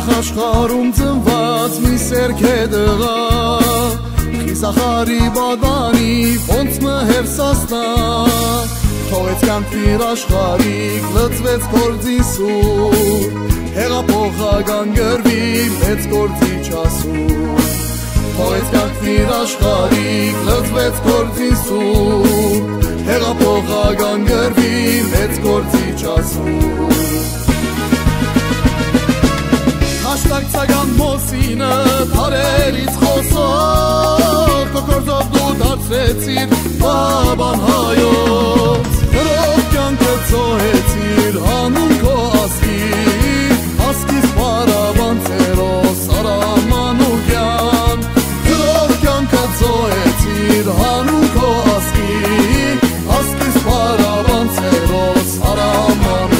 աշխարհում ծնված մի սերք է դղա Խիսախարի բադանի ոնց մհեր սասնա Թողեց կանքվիր աշխարհիկ լծվեց գործի սուր Հեղափոխական գրվի մեծ գործի չասուր Թողեց կանքվիր աշխարհիկ լծվեց գործի սուր Հեղափոխական գրվի մեծ գործի չասուր Հաշտակցական մոսինը թարերից խոսող Քո գործով դու դարձրեցիր բաբան հայոց Հրով կյանքը ծոհեցիր հանուն քո ասկիս պարավանցերով Սարամանուկյան Հրով կյանքը ծոհեցիր հանուն քո ասկիս պարավանցերով Սարամանուկյան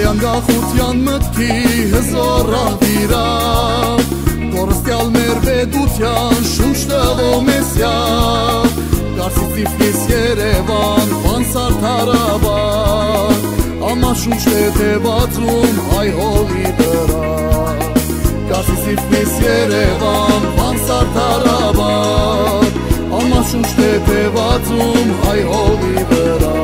Անգախության մտքի հզոր աղվիրա Կորստյալ մեր պետության շունչ տղո մեսյա Կարսից Տիֆլիս Երևան Վանսար Թարաբար Ամա շունչ տետևածում հայ հողի վրա Կարսից Տիֆլիս Երևան Վանսար Թարաբար Ամա շունչ տետևածում հայ հողի վրա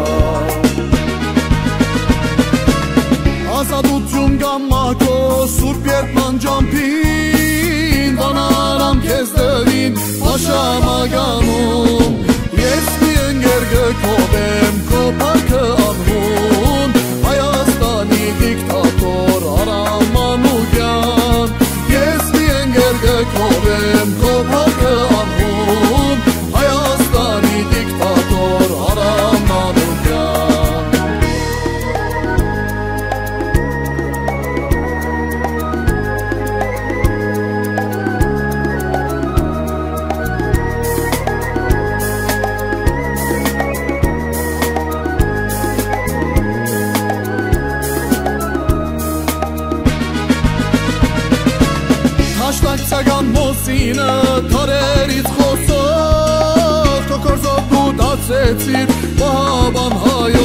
Ազատություն գամակո սուրբ երդման ճամփին Վանարամ քեզ դրին աշամագանում Ես մի ընկեր գքով եմ քո փառքը անհուն Հայաստանի դիկտատոր Արամ Մանուկյան Ես մի ընկեր գքով եմ քո փառքը անհուն Հայաստանի դիկտատոր Արամ Մանուկյան Հաշտակցական մոսինը թարերից խոսող Քո գործով դու դարձրեցիր բաբան հայոց